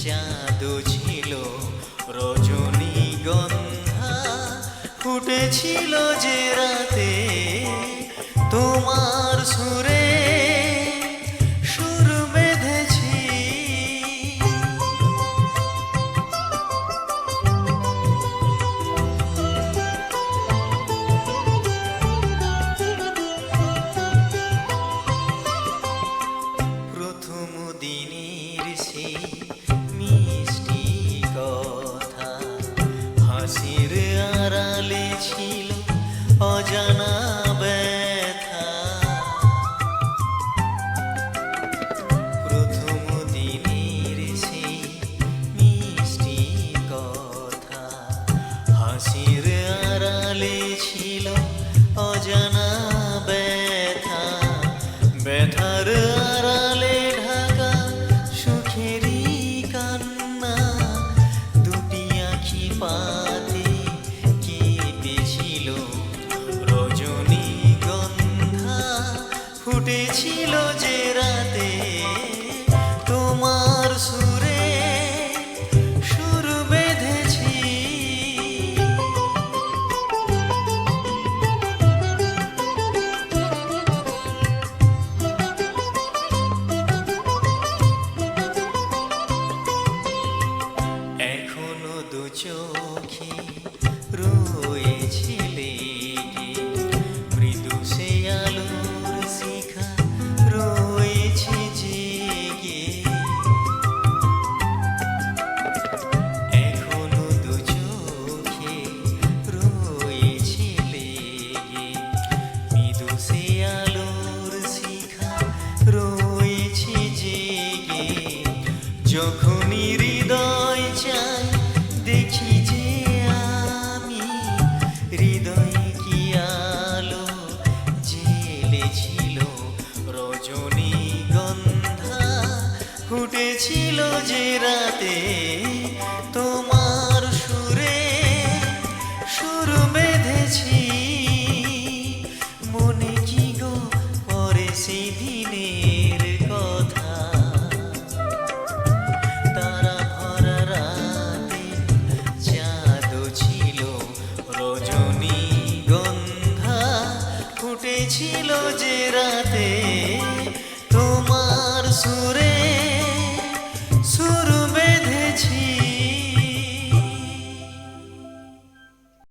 জাদু ছিল রজনীগন্ধা ফুটেছিল যে রাতে তোমার সুরে সুর বেঁধেছি। প্রথম দিনের সেই মিষ্টি কথা হাসির আড়ালে ছিল অজানা ব্যথা। প্রথম দিনের সেই মিষ্টি কথা হাসির আড়ালে ছিল অজানা ব্যথা। ব্যথার আড়ালে ঢাকা সুখেরই কান্না দুটি আঁখি পাতে কেঁপেছিল রজনীগন্ধা ফুটেছিল যে রাতে তোমার সুরে সুর বেঁধেছি। এখনো দু চোখে রয়েছে লেগে মৃদু সে আলোর শিখা রয়েছে জেগে। এখনো দু চোখে রয়েছে লেগে মৃদু সে আলোর শিখা রয়েছে জেগে। যখনই হৃদয় চাই দেখি যে আমি হৃদয়ে কি আলো জ্বেলেছিল রজনীগন্ধা ফুটেছিল যে রাতে